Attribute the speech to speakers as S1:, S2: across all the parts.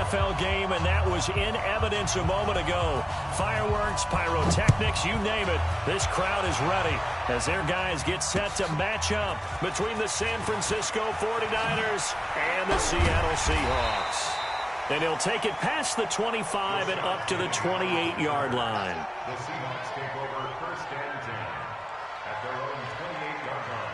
S1: NFL game, and that was in evidence a moment ago. Fireworks, pyrotechnics, you name it. This crowd is ready as their guys get set to match up between the San Francisco 49ers and the Seattle Seahawks. And he'll take it past the 25 and up to the 28-yard line.
S2: The Seahawks take over first and 10 at their own 28-yard line.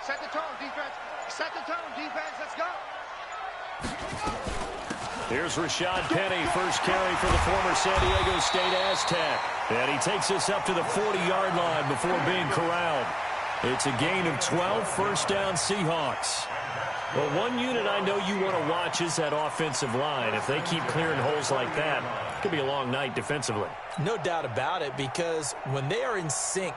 S3: Set the tone, defense. Set the tone, defense. Let's go.
S1: Here's Rashad Penny, first carry for the former San Diego State Aztec. And he takes us up to the 40-yard line before being corralled. It's a gain of 12, first down Seahawks. Well, one unit I know you want to watch is that offensive line. If they keep clearing holes like that, it could be a long night defensively.
S4: No doubt about it, because when they are in sync,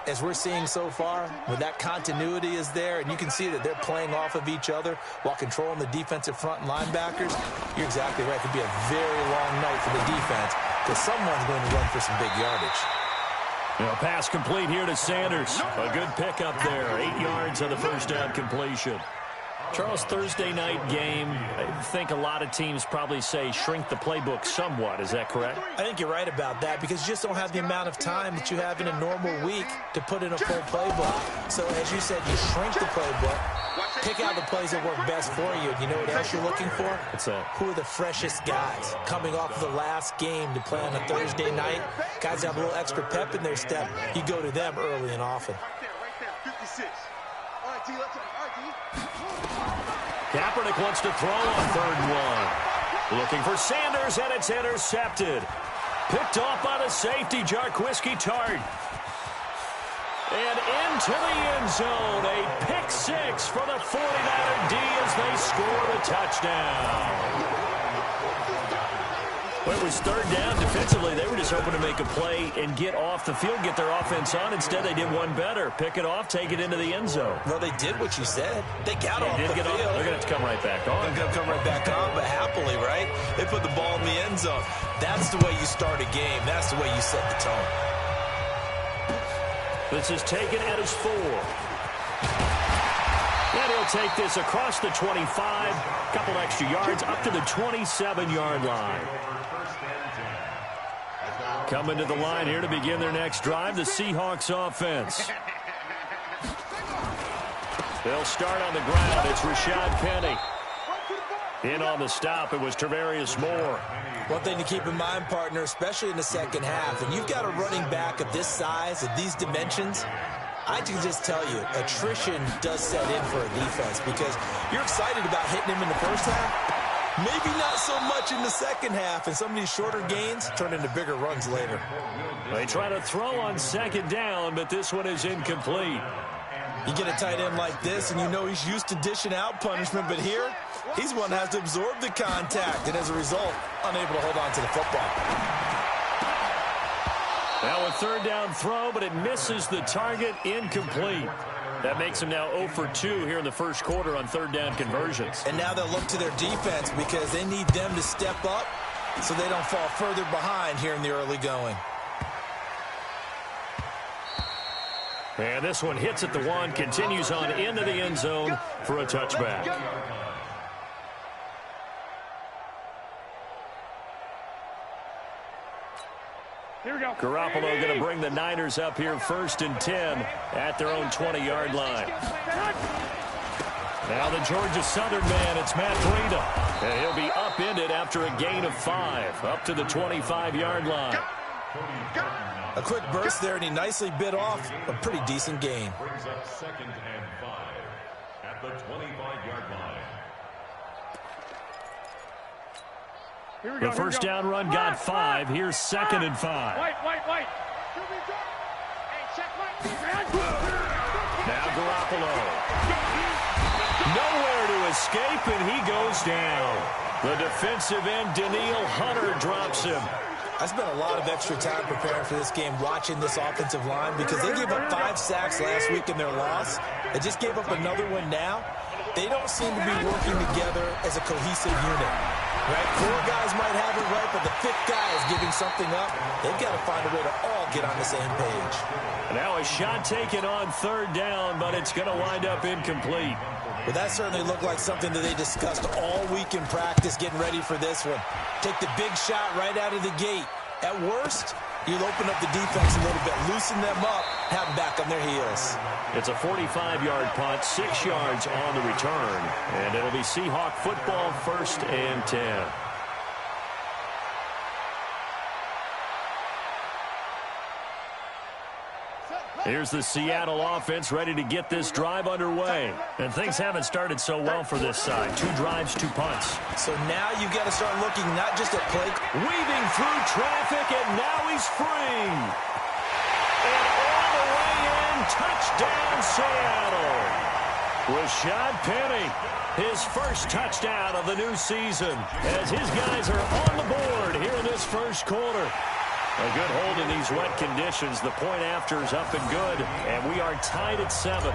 S4: as we're seeing so far, when that continuity is there, and you can see that they're playing off of each other while controlling the defensive front and linebackers, you're exactly right. It could be a very long night for the defense because someone's going to run for some big yardage.
S1: Pass complete here to Sanders. A good pickup there. 8 yards on the first down completion. Charles, Thursday night game, I think a lot of teams probably say shrink the playbook somewhat. Is that correct?
S4: I think you're right about that because you just don't have the amount of time that you have in a normal week to put in a full playbook. So, as you said, you shrink the playbook, pick out the plays that work best for you. You know what else you're looking for?
S1: What's that?
S4: Who are the freshest guys coming off of the last game to play on a Thursday night? Guys have a little extra pep in their step. You go to them early and often.
S3: Right there, 56. All right, D, let's go. All right, D.
S1: Kaepernick wants to throw on 3rd and 1. Looking for Sanders, and it's intercepted. Picked off by the safety, Jarquiski Tart. And into the end zone, a pick 6 for the 49er D as they score the touchdown. Well, it was 3rd down defensively. They were just hoping to make a play and get off the field, get their offense on. Instead, they did one better. Pick it off, take it into the end zone.
S4: Well, they did what you said. They got off the field.
S1: They're going to have to come right back on.
S4: They're going to come right back on, but happily, right? They put the ball in the end zone. That's the way you start a game. That's the way you set the tone.
S1: This is taken at his 4. And he'll take this across the 25, couple extra yards, up to the 27-yard line. Coming to the line here to begin their next drive, the Seahawks offense. They'll start on the ground. It's Rashad Penny. In on the stop, it was Tarvarius Moore.
S4: One thing to keep in mind, partner, especially in the second half, and you've got a running back of this size, of these dimensions, I can just tell you, attrition does set in for a defense because you're excited about hitting him in the first half. Maybe not so much in the second half, and some of these shorter gains turn into bigger runs later.
S1: They try to throw on 2nd down, but this one is incomplete.
S4: You get a tight end like this, and you know he's used to dishing out punishment, but here, he's one that has to absorb the contact, and as a result, unable to hold on to the football.
S1: Now a 3rd down throw, but it misses the target, incomplete. That makes them now 0 for 2 here in the first quarter on 3rd down conversions.
S4: And now they'll look to their defense because they need them to step up so they don't fall further behind here in the early going.
S1: And this one hits at the 1, continues on into the end zone for a touchback.
S3: Here we go.
S1: Garoppolo going to bring the Niners up here 1st and 10 at their own 20-yard line. Now the Georgia Southern man, it's Matt Breida. And he'll be upended after a gain of 5, up to the 25-yard line.
S4: A quick burst there, and he nicely bit off a pretty decent gain.
S2: Brings up 2nd and 5 at the 25-yard line.
S1: The first down run got 5. Here's 2nd and 5.
S3: Wait.
S1: Now Garoppolo. Nowhere to escape, and he goes down. The defensive end, Danielle Hunter, drops him.
S4: I spent a lot of extra time preparing for this game watching this offensive line because they gave up 5 sacks last week in their loss. They just gave up another one now. They don't seem to be working together as a cohesive unit. Right? 4 guys might have it right, but the 5th guy is giving something up. They've got to find a way to all get on the same page.
S1: Now a shot taken on 3rd down, but it's going to wind up incomplete.
S4: Well, that certainly looked like something that they discussed all week in practice, getting ready for this one. Take the big shot right out of the gate. At worst, you'll open up the defense a little bit, loosen them up, have them back on their heels.
S1: It's a 45-yard punt, 6 yards on the return, and it'll be Seahawk football, 1st and 10. Here's the Seattle offense ready to get this drive underway. And things haven't started so well for this side. 2 drives, 2 punts.
S4: So now you've got to start looking not just at play.
S1: Weaving through traffic, and now he's free. And all the way in, touchdown Seattle. Rashad Penny, his first touchdown of the new season, as his guys are on the board here in this first quarter. A good hold in these wet conditions. The point after is up and good, and we are tied at 7.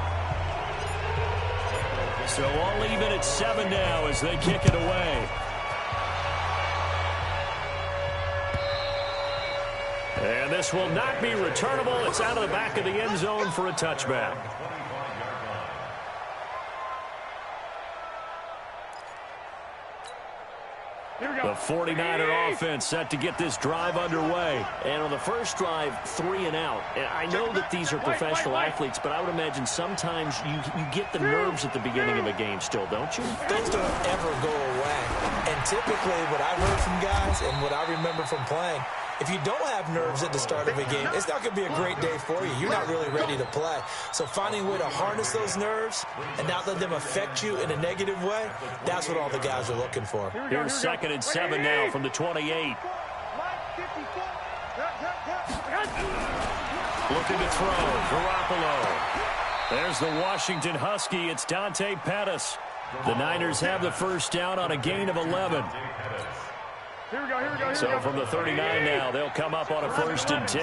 S1: So all even at 7 now as they kick it away. And this will not be returnable. It's out of the back of the end zone for a touchback. The 49er offense set to get this drive underway. And on the first drive, 3 and out. And I know that these are professional athletes, but I would imagine sometimes you get the nerves at the beginning of a game still, don't you?
S4: Those don't ever go away. And typically what I've heard from guys and what I remember from playing, if you don't have nerves at the start of a game, it's not going to be a great day for you. You're not really ready to play. So finding a way to harness those nerves and not let them affect you in a negative way, that's what all the guys are looking for.
S1: Here's 2nd and 7 now from the 28. Looking to throw. Garoppolo. There's the Washington Husky. It's Dante Pettis. The Niners have the first down on a gain of 11.
S3: Here we go.
S1: So from the 39 now, they'll come up on a 1st and 10.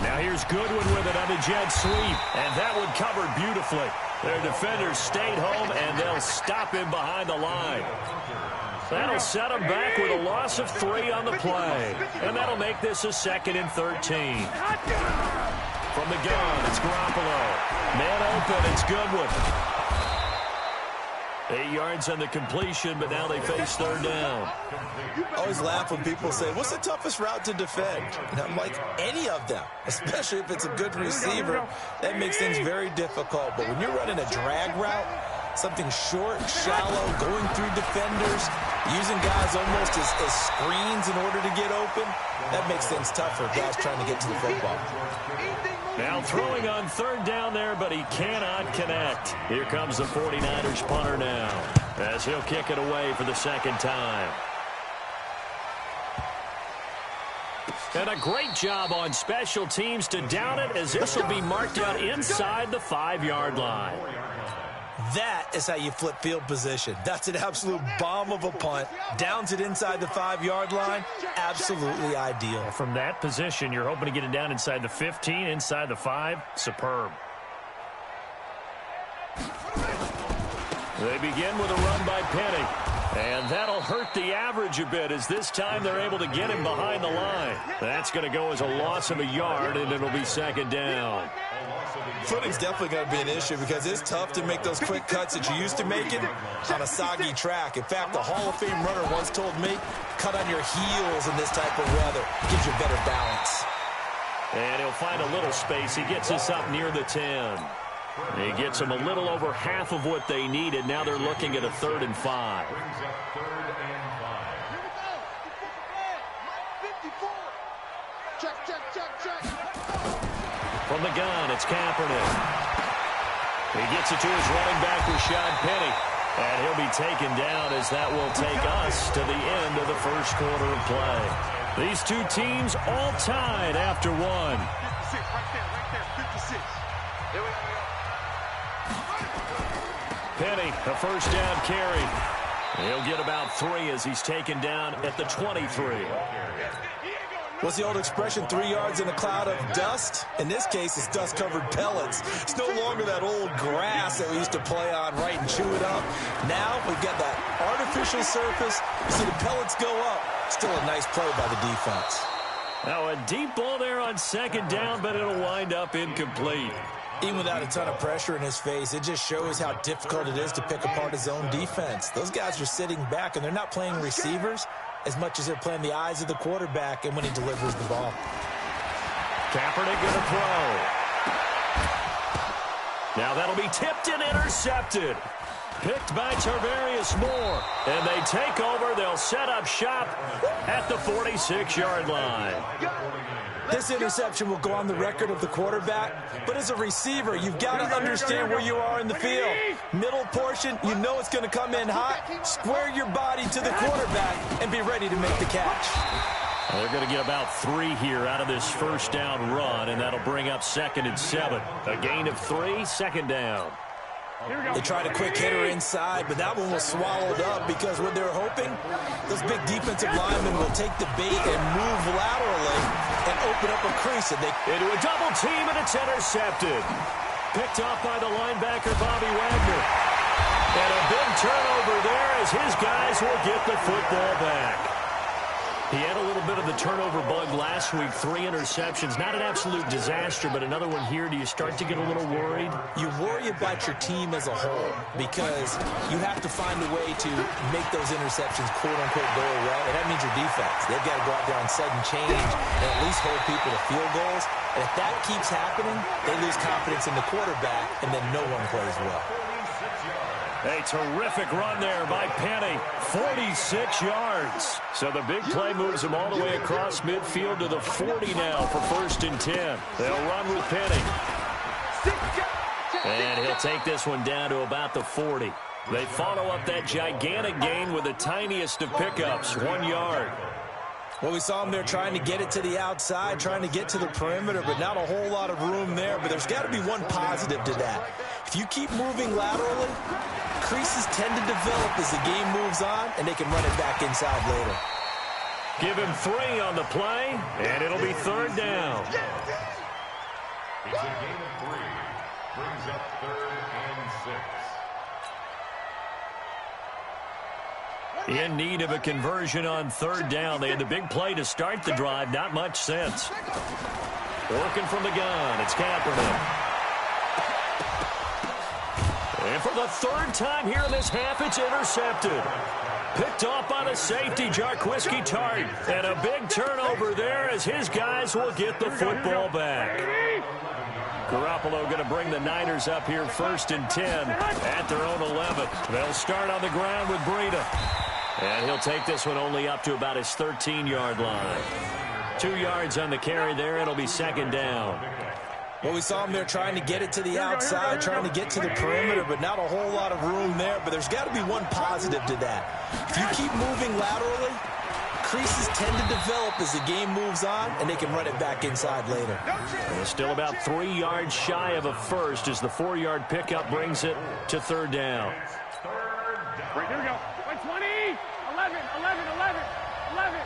S1: Now here's Goodwin with it on the jet sweep, and that one covered beautifully. Their defenders stayed home, and they'll stop him behind the line. That'll set them back with a loss of 3 on the play, and that'll make this a 2nd and 13. From the gun, it's Garoppolo. Man open, it's Goodwin. 8 yards on the completion, but now they face 3rd down.
S4: I always laugh when people say, what's the toughest route to defend? And I'm like, any of them, especially if it's a good receiver. That makes things very difficult. But when you're running a drag route, something short, shallow, going through defenders, using guys almost as screens in order to get open, that makes things tough for guys trying to get to the football.
S1: Now throwing on 3rd down there, but he cannot connect. Here comes the 49ers punter now, as he'll kick it away for the 2nd time. And a great job on special teams to down it, as this will be marked out inside the 5-yard line.
S4: That is how you flip field position. That's an absolute bomb of a punt. Downs it inside the 5-yard line. Absolutely ideal.
S1: From that position, you're hoping to get it down inside the 15, inside the 5. Superb. They begin with a run by Penny. And that'll hurt the average a bit, as this time they're able to get him behind the line. That's going to go as a loss of a yard, and it'll be 2nd down.
S4: Footing's definitely going to be an issue because it's tough to make those quick cuts that you used to making on a soggy track. In fact, the Hall of Fame runner once told me, cut on your heels in this type of weather. Gives you better balance.
S1: And he'll find a little space. He gets us up near the 10. He gets them a little over half of what they needed. Now they're looking at a 3rd and 5. From the gun, it's Kaepernick. He gets it to his running back, Rashad Penny. And he'll be taken down, as that will take us to the end of the first quarter of play. These two teams all tied after 1.
S3: 56, right there, 56. Here we go.
S1: Penny, a first down carry. He'll get about 3 as he's taken down at the 23.
S4: What's the old expression, 3 yards in a cloud of dust? In this case, it's dust-covered pellets. It's no longer that old grass that we used to play on, right, and chew it up. Now we've got that artificial surface. You see the pellets go up. Still a nice play by the defense.
S1: Now a deep ball there on second down, but it'll wind up incomplete.
S4: Even without a ton of pressure in his face, it just shows how difficult it is to pick apart his own defense. Those guys are sitting back, and they're not playing receivers as much as they're playing the eyes of the quarterback and when he delivers the ball.
S1: Kaepernick going to throw. Now that'll be tipped and intercepted. Picked by Tarvarius Moore. And they take over. They'll set up shop at the 46-yard line.
S4: This interception will go on the record of the quarterback, but as a receiver, you've got to understand where you are in the field. Middle portion, you know it's going to come in hot. Square your body to the quarterback and be ready to make the catch.
S1: They're going to get about 3 here out of this first down run, and that'll bring up 2nd and 7. A gain of 3, 2nd down.
S4: They tried a quick hitter inside, but that one was swallowed up because what they're hoping, those big defensive linemen will take the bait and move laterally and open up a crease. And
S1: into a double team, and it's intercepted. Picked off by the linebacker, Bobby Wagner. And a big turnover there as his guys will get the football back. He had a little bit of the turnover bug last week, 3 interceptions. Not an absolute disaster, but another one here. Do you start to get a little worried?
S4: You worry about your team as a whole because you have to find a way to make those interceptions, quote-unquote, go away. And that means your defense. They've got to go out there and sudden change and at least hold people to field goals. And if that keeps happening, they lose confidence in the quarterback, and then no one plays well.
S1: A terrific run there by Penny. 46 yards. So the big play moves him all the way across midfield to the 40 now for 1st and 10. They'll run with Penny. And he'll take this one down to about the 40. They follow up that gigantic gain with the tiniest of pickups, 1 yard.
S4: Well, we saw him there trying to get it to the outside, trying to get to the perimeter, but not a whole lot of room there. But there's got to be one positive to that. If you keep moving laterally, creases tend to develop as the game moves on, and they can run it back inside later.
S1: Give him 3 on the play, and it'll be 3rd down.
S2: It's a gain of 3. Brings up 3rd and 6.
S1: In need of a conversion on 3rd down. They had the big play to start the drive. Not much sense. Working from the gun, it's Kaepernick. And for the 3rd time here in this half, it's intercepted. Picked off by the safety, Jarquiski Tart. And a big turnover there as his guys will get the football back. Garoppolo going to bring the Niners up here 1st and 10 at their own 11. They'll start on the ground with Breida. And he'll take this one only up to about his 13-yard line. 2 yards on the carry there. It'll be 2nd down.
S4: Well, we saw him there trying to get it to the outside, trying to get to the perimeter, but not a whole lot of room there. But there's got to be one positive to that. If you keep moving laterally, creases tend to develop as the game moves on, and they can run it back inside later.
S1: And still about 3 yards shy of a first as the 4-yard pickup brings it to 3rd down.
S3: Right, here we go. 20, 11, 11, 11, 11.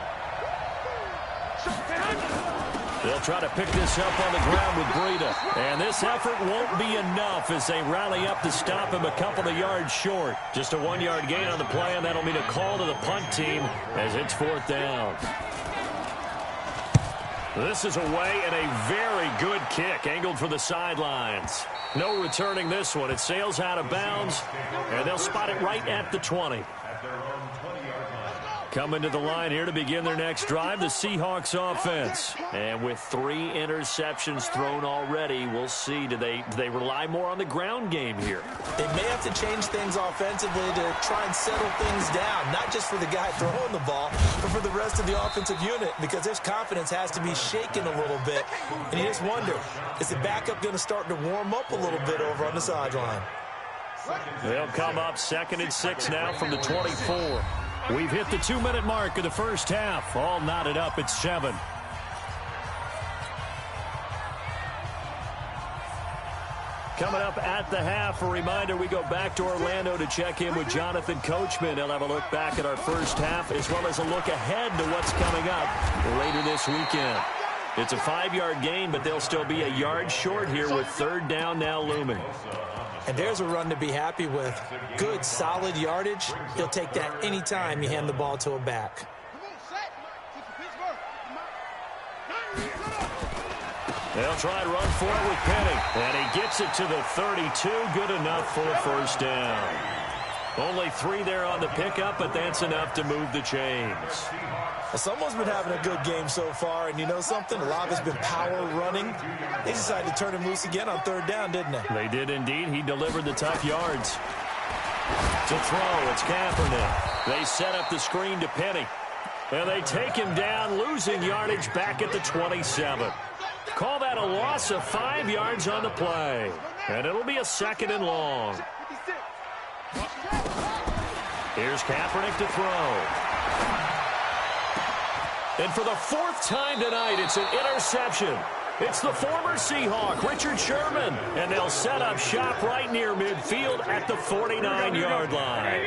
S1: They'll try to pick this up on the ground with Breida. And this effort won't be enough as they rally up to stop him a couple of yards short. Just a 1-yard gain on the play, and that'll mean a call to the punt team as it's 4th down. This is away and a very good kick, angled for the sidelines. No returning this one. It sails out of bounds, and they'll spot it right at the 20. Coming to the line here to begin their next drive, the Seahawks offense. And with 3 interceptions thrown already, we'll see. Do they rely more on the ground game here?
S4: They may have to change things offensively to try and settle things down, not just for the guy throwing the ball, but for the rest of the offensive unit, because their confidence has to be shaken a little bit. And you just wonder, is the backup going to start to warm up a little bit over on the sideline?
S1: They'll come up 2nd and 6 now from the 24. We've hit the 2-minute mark of the first half. All knotted up at 7. Coming up at the half, a reminder, we go back to Orlando to check in with Jonathan Coachman. He'll have a look back at our first half as well as a look ahead to what's coming up later this weekend. It's a 5-yard gain, but they'll still be a yard short here with third down now looming.
S4: And there's a run to be happy with. Good, solid yardage. He'll take that anytime you hand the ball to a back.
S1: They'll try and run for it with Penny. And he gets it to the 32. Good enough for a first down. Only 3 there on the pickup, but that's enough to move the chains.
S4: Well, someone's been having a good game so far, and you know something? A lot has been power running. They decided to turn him loose again on third down, didn't they?
S1: They did indeed. He delivered the tough yards. To throw, it's Kaepernick. They set up the screen to Penny. And they take him down, losing yardage back at the 27. Call that a loss of 5 yards on the play. And it'll be a 2nd and long. Here's Kaepernick to throw. And for the 4th time tonight, it's an interception. It's the former Seahawk, Richard Sherman. And they'll set up shop right near midfield at the 49-yard line.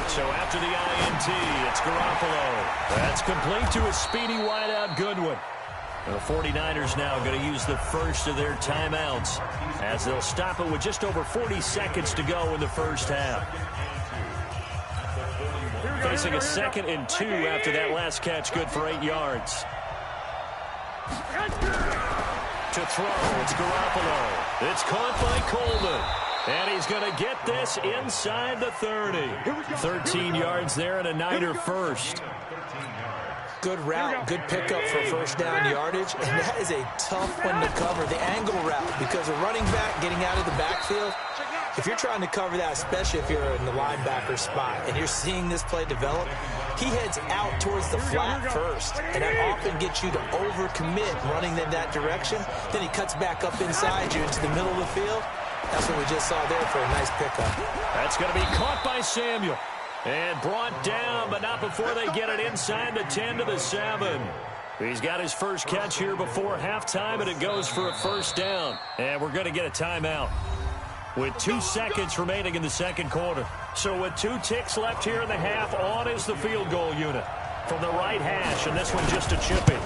S1: So after the INT, it's Garoppolo. That's complete to a speedy wideout Goodwin. The 49ers now going to use the first of their timeouts as they'll stop it with just over 40 seconds to go in the first half. Facing a 2nd and 2 after that last catch, good for 8 yards. To throw, it's Garoppolo. It's caught by Coleman. And he's going to get this inside the 30. 13 yards there and a Niner first. Good route, good pickup for first down yardage, and that is a tough one to cover, the angle route, because a running back getting out of the backfield, if you're trying to cover that, especially if you're in the linebacker spot, and you're seeing this play develop, he heads out towards the flat first, and that often gets you to overcommit running in that direction. Then he cuts back up inside you into the middle of the field. That's what we just saw there for a nice pickup. That's going to be caught by Samuel. And brought down, but not before they get it inside the 10 to the 7. He's got his first catch here before halftime, and it goes for a first down. And we're going to get a timeout with 2 seconds remaining in the second quarter. So with 2 ticks left here in the half, on is the field goal unit from the right hash, and this one just a chip-in.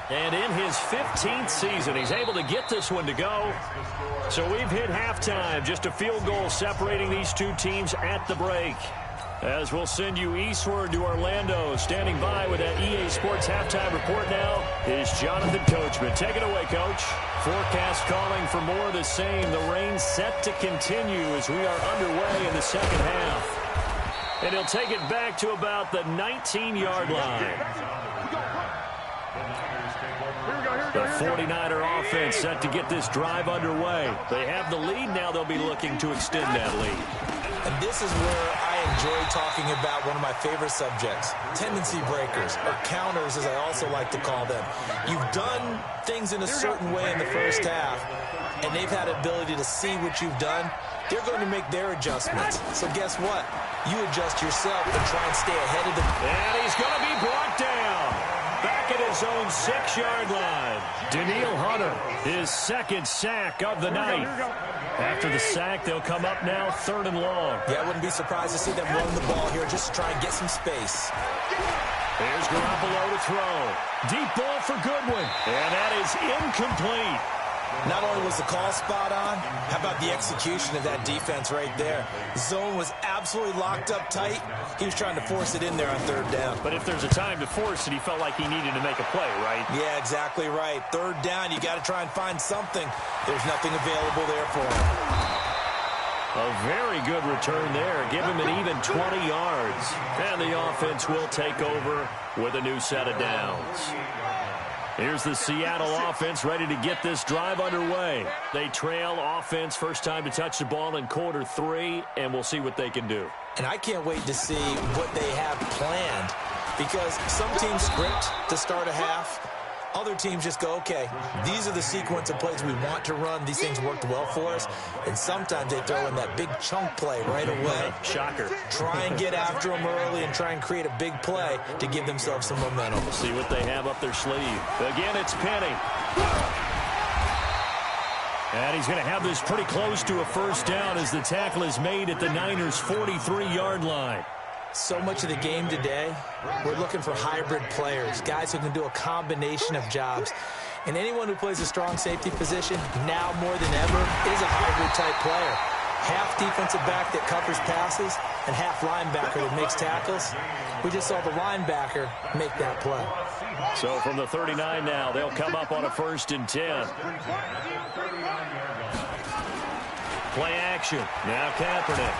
S1: And in his 15th season, he's able to get this one to go. So we've hit halftime, just a field goal separating these two teams at the break. As we'll send you eastward to Orlando, standing by with that EA Sports halftime report now is Jonathan Coachman. Take it away, Coach. Forecast calling for more of the same. The rain set to continue as we are underway in the second half. And he'll take it back to about the 19-yard line. The 49er offense set to get this drive underway. They have the lead. Now they'll be looking to extend that lead. And this is where I enjoy talking about one of my favorite subjects, tendency breakers, or counters as I also like to call them. You've done things in a certain way in the first half, and they've had ability to see what you've done. They're going to make their adjustments. So guess what? You adjust yourself and try and stay ahead of them. And he's going to be brought down. Back at his own 6-yard line. Daniil Hunter, his second sack of the night. After the sack, they'll come up now 3rd and long. Yeah, I wouldn't be surprised to see them run the ball here just to try and get some space. Here's Garoppolo to throw. Deep ball for Goodwin. And that is incomplete. Not only was the call spot on, how about the execution of that defense right there? Zone was absolutely locked up tight. He was trying to force it in there on 3rd down. But if there's a time to force it, he felt like he needed to make a play, right?
S4: Yeah, exactly right. 3rd down, you got to try and find something. There's nothing available there for him.
S1: A very good return there. Give him an even 20 yards. And the offense will take over with a new set of downs. Here's the Seattle offense ready to get this drive underway. They trail offense first time to touch the ball in quarter 3, and we'll see what they can do. And I can't wait to see what they have planned, because some teams script to start a half.
S4: Other teams just go, okay, these are the sequence of plays we want to run. These things worked well for us. And sometimes they throw in that big chunk play right away.
S1: Shocker.
S4: Try and get after them early and try and create a big play to give themselves some momentum.
S1: We'll see what they have up their sleeve. Again, it's Penny. And he's going to have this pretty close to a first down as the tackle is made at the Niners' 43-yard line.
S4: So much of the game today, we're looking for hybrid players, guys who can do a combination of jobs. And anyone who plays a strong safety position, now more than ever, is a hybrid-type player. Half defensive back that covers passes and half linebacker that makes tackles. We just saw the linebacker make that play.
S1: So from the 39 now, they'll come up on a 1st and 10. Play action. Now Kaepernick.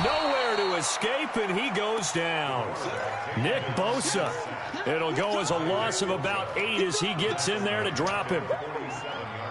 S1: Nowhere to escape, and he goes down. Nick Bosa. It'll go as a loss of about 8 as he gets in there to drop him.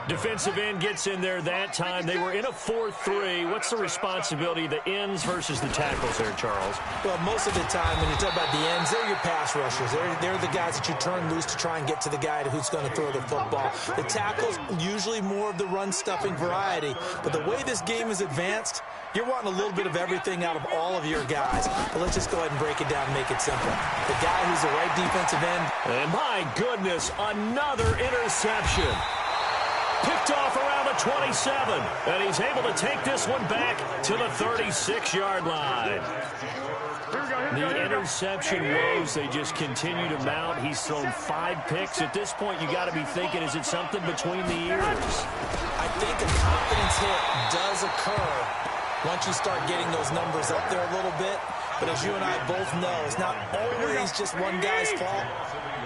S1: Defensive end gets in there that time. They were in a 4-3. What's the responsibility of the ends versus the tackles there, Charles?
S4: Well, most of the time when you talk about the ends, they're your pass rushers. They're the guys that you turn loose to try and get to the guy who's going to throw the football. The tackles, usually more of the run-stuffing variety. But the way this game is advanced, you're wanting a little bit of everything out of all of your guys. But let's just go ahead and break it down and make it simple. The guy who's the right defensive end.
S1: And my goodness, another interception. Picked off around the 27, and he's able to take this one back to the 36-yard line. The interception woes, they just continue to mount. He's thrown 5 picks. At this point, you got to be thinking, is it something between the ears?
S4: I think a confidence hit does occur once you start getting those numbers up there a little bit. But as you and I both know, it's not always just one guy's fault.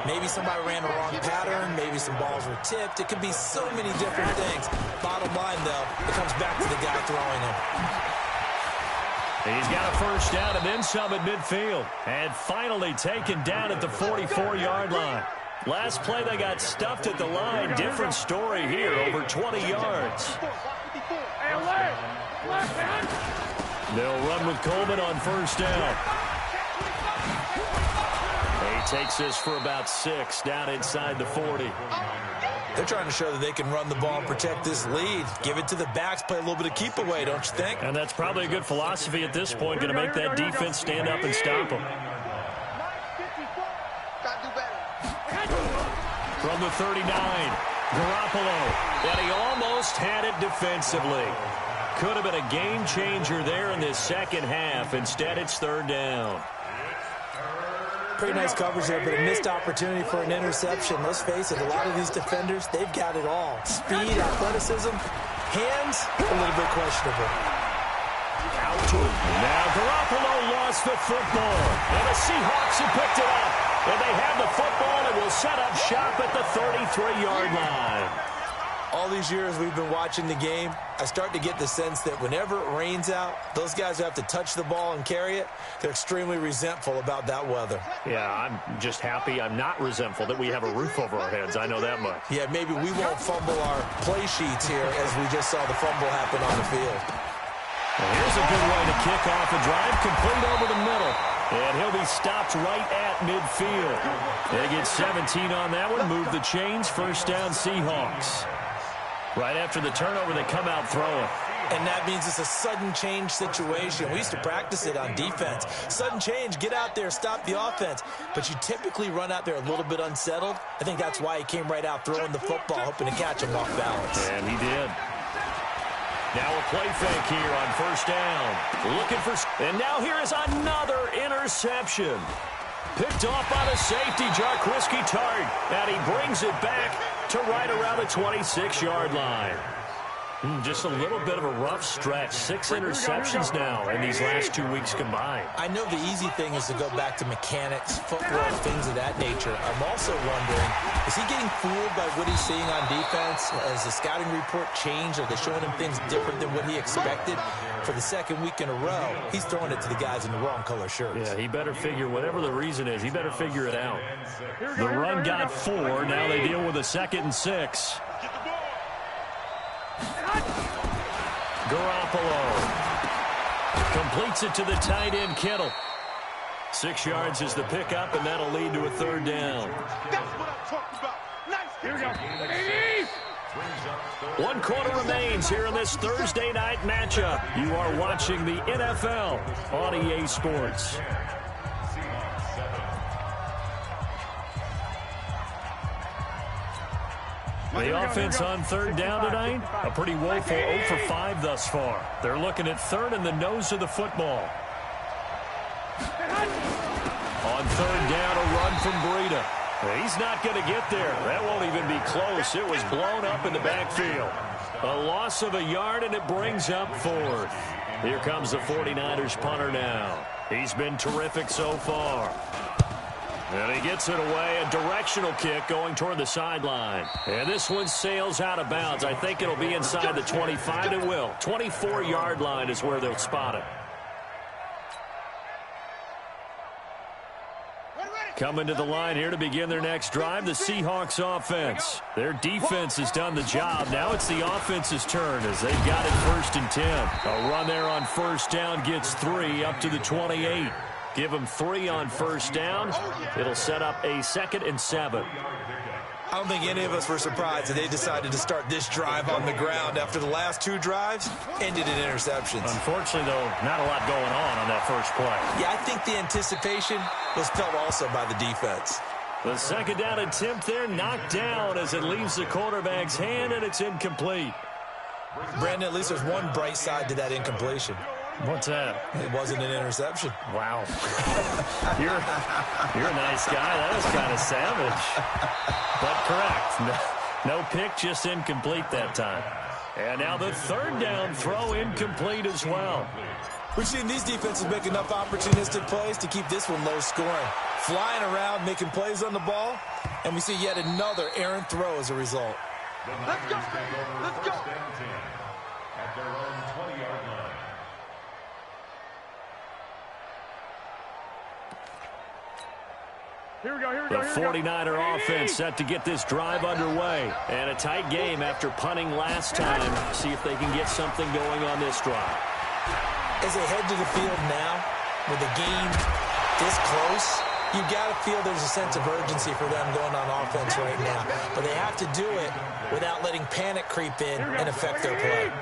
S4: Maybe somebody ran the wrong pattern. Maybe some balls were tipped. It could be so many different things. Bottom line, though, it comes back to the guy throwing them.
S1: He's got a first down and then some at midfield. And finally taken down at the 44-yard line. Last play, they got stuffed at the line. Different story here, over 20 yards. They'll run with Coleman on first down. He takes this for about 6 down inside the 40.
S4: They're trying to show that they can run the ball and protect this lead. Give it to the backs, play a little bit of keep away, don't you think?
S1: And that's probably a good philosophy at this point, going to make that defense stand up and stop them. From the 39, Garoppolo. And he almost had it defensively. Could have been a game changer there in this second half. Instead, it's 3rd down.
S4: Pretty nice coverage there, but a missed opportunity for an interception. Let's face it, a lot of these defenders, they've got it all. Speed, athleticism, hands, a little bit questionable.
S1: Out to him. Now Garoppolo lost the football. And the Seahawks have picked it up. And they have the football and will set up shop at the 33-yard line.
S4: All these years we've been watching the game, I start to get the sense that whenever it rains out, those guys who have to touch the ball and carry it, they're extremely resentful about that weather.
S1: Yeah, I'm just happy I'm not resentful that we have a roof over our heads. I know that much.
S4: Yeah, maybe we won't fumble our play sheets here as we just saw the fumble happen on the field.
S1: Well, here's a good way to kick off a drive, complete over the middle. And he'll be stopped right at midfield. They get 17 on that one, move the chains, first down Seahawks. Right after the turnover, they come out throwing.
S4: And that means it's a sudden change situation. We used to practice it on defense. Sudden change, get out there, stop the offense. But you typically run out there a little bit unsettled. I think that's why he came right out throwing the football, hoping to catch him off balance.
S1: And he did. Now a play fake here on first down. Looking for... And now here is another interception. Picked off by the safety, Jarquiski Tart. And he brings it back to right around the 26-yard line. Just a little bit of a rough stretch. 6 interceptions now in these last 2 weeks combined.
S4: I know the easy thing is to go back to mechanics, footwork, things of that nature. I'm also wondering, is he getting fooled by what he's seeing on defense? Has the scouting report changed? Are they showing him things different than what he expected? For the second week in a row, he's throwing it to the guys in the wrong color shirts.
S1: Yeah, he better figure, whatever the reason is, he better figure it out. The run got 4. Now they deal with a 2nd and 6. Garoppolo completes it to the tight end, Kittle. 6 yards is the pickup, and that'll lead to a 3rd down.
S3: That's what I'm talking about. Here we go. 80!
S1: One quarter remains here in this Thursday night matchup. You are watching the NFL on EA Sports. The offense on third down tonight, a pretty woeful 0 for 5 thus far. They're looking at third in the nose of the football. On third down, a run from Breida. He's not going to get there. That won't even be close. It was blown up in the backfield. A loss of a yard, and it brings up fourth. Here comes the 49ers punter now. He's been terrific so far. And he gets it away, a directional kick going toward the sideline. And this one sails out of bounds. I think it'll be inside the 25. It will. 24-yard line is where they'll spot it. Coming to the line here to begin their next drive, the Seahawks offense. Their defense has done the job. Now it's the offense's turn as they've got it 1st and 10. A run there on first down gets 3 up to the 28. Give them 3 on first down. It'll set up a 2nd and 7.
S4: I don't think any of us were surprised that they decided to start this drive on the ground after the last 2 drives ended in interceptions.
S1: Unfortunately, though, not a lot going on that first play.
S4: Yeah, I think the anticipation was felt also by the defense.
S1: The 2nd down attempt there knocked down as it leaves the quarterback's hand, and it's incomplete.
S4: Brandon, at least there's one bright side to that incompletion.
S1: What's that?
S4: It wasn't an interception.
S1: Wow. You're a nice guy. That was kind of savage. But correct. No pick, just incomplete that time. And now the 3rd down throw incomplete as well.
S4: We've seen these defenses make enough opportunistic plays to keep this one low scoring. Flying around, making plays on the ball, and we see yet another errant throw as a result.
S2: Let's go! Let's go! At their own 20-yard line.
S3: Here we go, here we
S1: The
S3: go, here we go.
S1: 49er offense set to get this drive underway. And a tight game after punting last time. See if they can get something going on this drive.
S4: As they head to the field now, with the game this close, you got to feel there's a sense of urgency for them going on offense right now. But they have to do it without letting panic creep in and affect their play.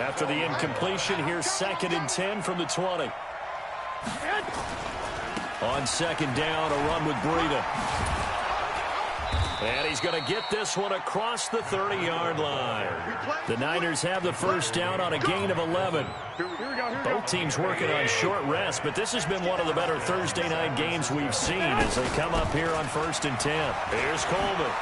S1: After the incompletion, here's 2nd and 10 from the 20. On 2nd down, a run with Breida. And he's going to get this one across the 30-yard line. The Niners have the first down on a gain of 11. Both teams working on short rest, but this has been one of the better Thursday night games we've seen as they come up here on 1st and 10. Here's Coleman.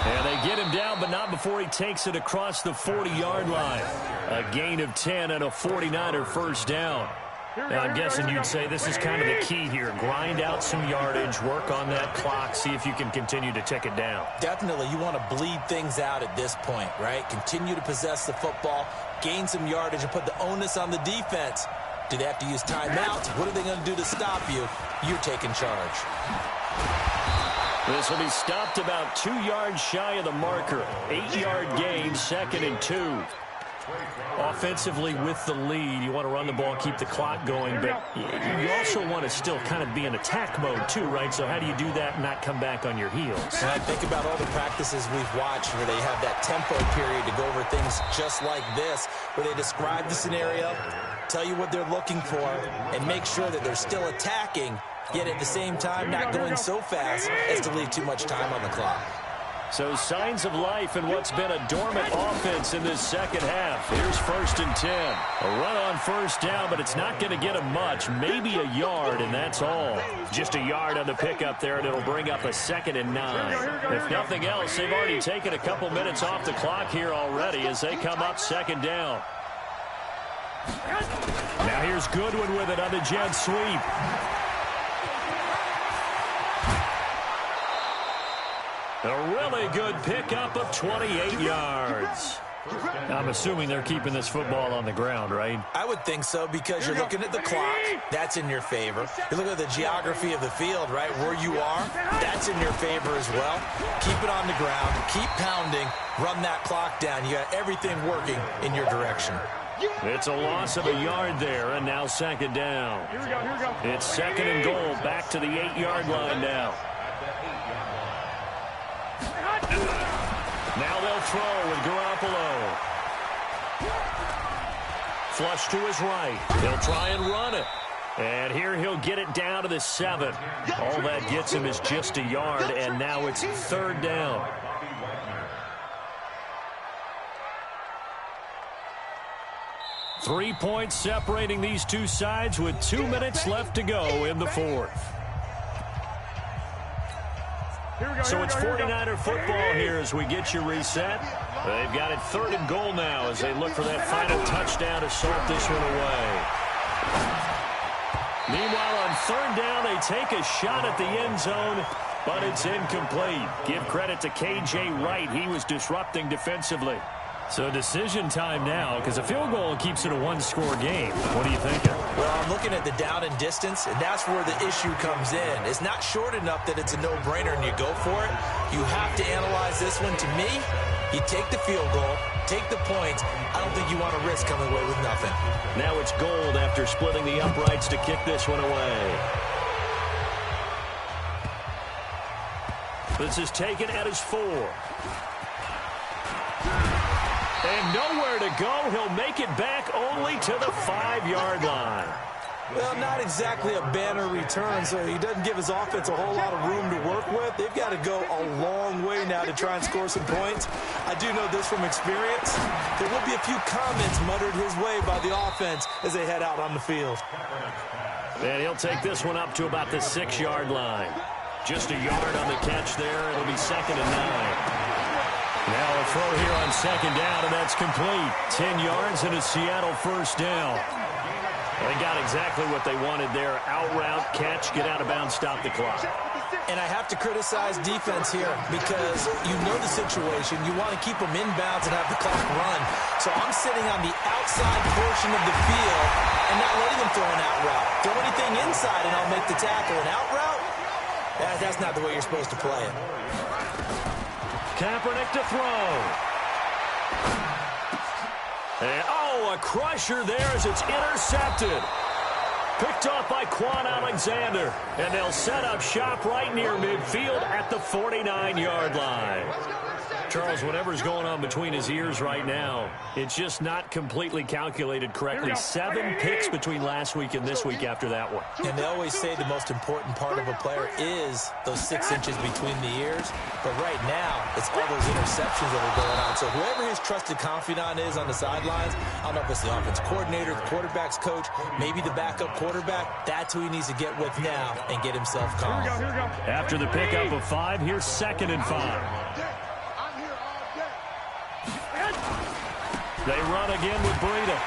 S1: And they get him down, but not before he takes it across the 40-yard line. A gain of 10 and a 49er first down. Now, I'm guessing you'd say this is kind of the key here. Grind out some yardage, work on that clock, see if you can continue to tick it down.
S4: Definitely, you want to bleed things out at this point, right? Continue to possess the football, gain some yardage, and put the onus on the defense. Do they have to use timeouts? What are they going to do to stop you? You're taking charge.
S1: This will be stopped about 2 yards shy of the marker. 8-yard gain, 2nd and 2. Offensively with the lead, you want to run the ball, keep the clock going, but you also want to still kind of be in attack mode too, right? So how do you do that and not come back on your heels?
S4: And I think about all the practices we've watched where they have that tempo period to go over things just like this, where they describe the scenario, tell you what they're looking for, and make sure that they're still attacking, yet at the same time not going so fast as to leave too much time on the clock.
S1: So signs of life in what's been a dormant offense in this second half. Here's 1st and 10. A run on first down, but it's not going to get him much. Maybe a yard, and that's all. Just a yard on the pickup there, and it'll bring up a 2nd and 9. If nothing else, they've already taken a couple minutes off the clock here already as they come up 2nd down. Now here's Goodwin with it on the jet sweep. A really good pickup of 28 yards. I'm assuming they're keeping this football on the ground, right?
S4: I would think so because you're looking at the clock. That's in your favor. You look at the geography of the field, right? Where you are, that's in your favor as well. Keep it on the ground. Keep pounding. Run that clock down. You got everything working in your direction.
S1: It's a loss of a yard there, and now 2nd down. It's 2nd and goal, back to the 8-yard line now. throw with Garoppolo. Flush to his right. He'll try and run it. And here he'll get it down to the 7. All that gets him is just a yard, and now it's 3rd down. Three points separating these two sides with 2 minutes left to go in the 4th. So it's 49er football here as we get you reset. They've got it 3rd and goal now as they look for that final touchdown to salt this one away. Meanwhile, on 3rd down, they take a shot at the end zone, but it's incomplete. Give credit to K.J. Wright. He was disrupting defensively. So decision time now, because a field goal keeps it a one-score game. What are you thinking?
S4: Well, I'm looking at the down and distance, and that's where the issue comes in. It's not short enough that it's a no-brainer and you go for it. You have to analyze this one. To me, you take the field goal, take the points. I don't think you want to risk coming away with nothing.
S1: Now it's Gold after splitting the uprights to kick this one away. This is taken at his 4. And nowhere to go. He'll make it back only to the 5-yard line.
S4: Well, not exactly a banner return, so he doesn't give his offense a whole lot of room to work with. They've got to go a long way now to try and score some points. I do know this from experience. There will be a few comments muttered his way by the offense as they head out on the field.
S1: And he'll take this one up to about the 6-yard line. Just a yard on the catch there. It'll be 2nd and 9. Now a throw here on 2nd down, and that's complete. 10 yards and a Seattle 1st down. They got exactly what they wanted there. Out route, catch, get out of bounds, stop the clock.
S4: And I have to criticize defense here because you know the situation. You want to keep them inbounds and have the clock run. So I'm sitting on the outside portion of the field and not letting them throw an out route. Throw anything inside and I'll make the tackle. An out route? That's not the way you're supposed to play it.
S1: Kaepernick to throw. And, a crusher there as it's intercepted. Picked off by Quan Alexander. And they'll set up shop right near midfield at the 49-yard line. Charles, whatever's going on between his ears right now, it's just not completely calculated correctly. 7 picks between last week and this week after that one.
S4: And they always say the most important part of a player is those 6 inches between the ears. But right now, it's all those interceptions that are going on. So whoever his trusted confidant is on the sidelines, I don't know if it's the offense coordinator, the quarterback's coach, maybe the backup quarterback, that's who he needs to get with now and get himself calm.
S3: Here we go.
S1: After the pickup of 5, here's 2nd and 5. They run again with Breida.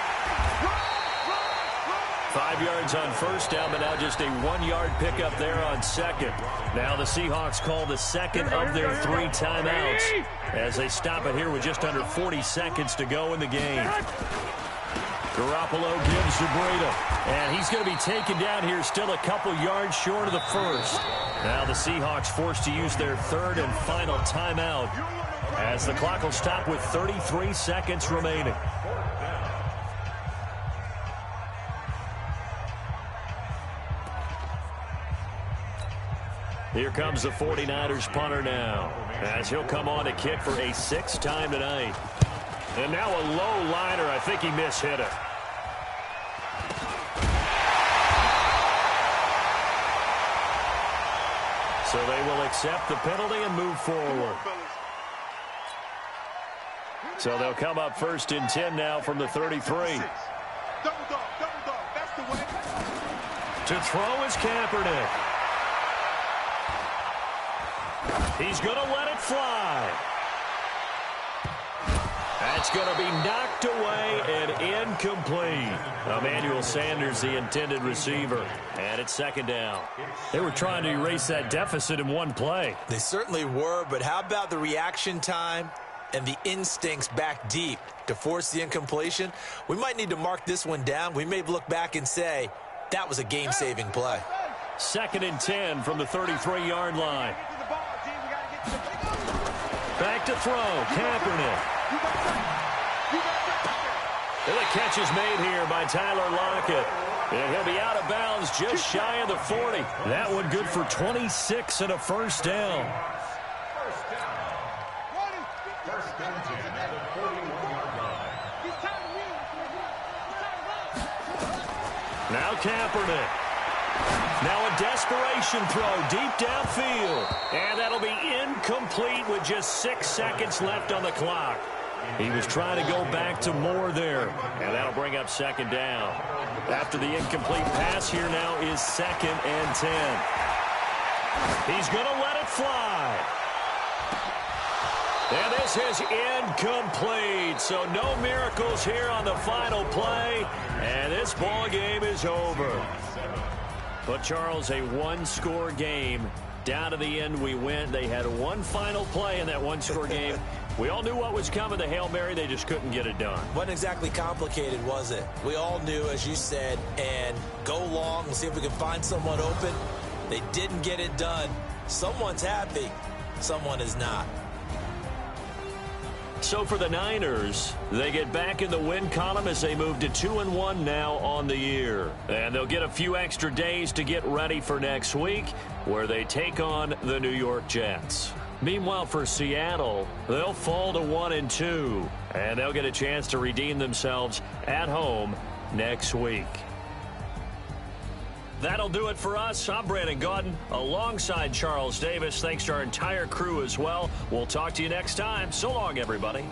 S1: 5 yards on 1st down, but now just a 1-yard pickup there on 2nd. Now the Seahawks call the 2nd of their 3 timeouts as they stop it here with just under 40 seconds to go in the game. Garoppolo gives to Breida, and he's going to be taken down here still a couple yards short of the 1st. Now the Seahawks forced to use their 3rd and final timeout as the clock will stop with 33 seconds remaining. Here comes the 49ers punter now as he'll come on to kick for a 6th time tonight. And now a low liner. I think he mishit it. So they will accept the penalty and move forward. So they'll come up 1st and 10 now from the 33. To throw is Kaepernick. He's going to let it fly. That's going to be knocked away and incomplete. Emmanuel Sanders, the intended receiver. And it's 2nd down. They were trying to erase that deficit in one play.
S4: They certainly were, but how about the reaction time and the instincts back deep to force the incompletion? We might need to mark this one down. We may look back and say, that was a game-saving play.
S1: 2nd and 10 from the 33-yard line. Back to throw, Kaepernick. And the catch is made here by Tyler Lockett. And he'll be out of bounds just shy of the 40. That one good for 26 and a 1st down.
S2: First and 10.
S1: Now Kaepernick. Now a desperation throw deep downfield. And that'll be incomplete with just 6 seconds left on the clock. He was trying to go back to more there. And that'll bring up second down. After the incomplete pass, here now is 2nd and 10. He's going to let it fly. And this is incomplete. So no miracles here on the final play. And this ball game is over. But, Charles, a one-score game. Down to the end we went. They had one final play in that one-score game. We all knew what was coming. The Hail Mary, they just couldn't get it done.
S4: Wasn't exactly complicated, was it? We all knew, as you said, and go long and see if we can find someone open. They didn't get it done. Someone's happy. Someone is not.
S1: So for the Niners, they get back in the win column as they move to 2-1 now on the year. And they'll get a few extra days to get ready for next week, where they take on the New York Jets. Meanwhile, for Seattle, they'll fall to 1-2, and they'll get a chance to redeem themselves at home next week. That'll do it for us. I'm Brandon Gaudin alongside Charles Davis. Thanks to our entire crew as well. We'll talk to you next time. So long, everybody.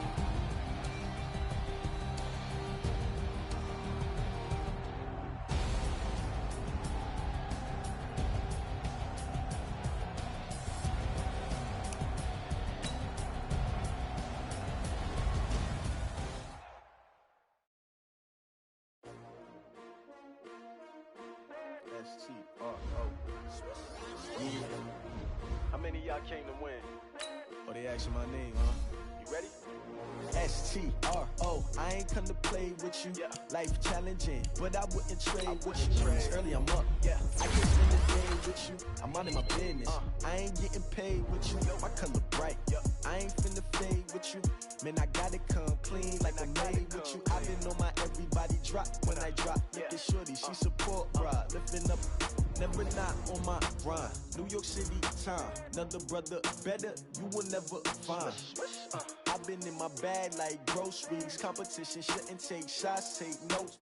S5: How many of y'all came to win?
S6: Oh, they asking my name, huh?
S5: You ready?
S6: S-T-R-O, I ain't come to play with you.
S5: Yeah.
S6: Life challenging, but I wouldn't trade with
S5: wouldn't
S6: you.
S5: trade.
S6: It's early, I'm up.
S5: Yeah.
S6: I can spend the day with you. I'm minding my business. I ain't getting paid with you. My color bright. I ain't finna fade with you. Man, I gotta come clean like I'm made with you. I've been on my everybody drop when I drop. Look at shorty, she support ride. Lifting up, never not on my grind. New York City time. Another brother better, you will never find. I've been in my bag like groceries. Competition shouldn't take shots, take notes.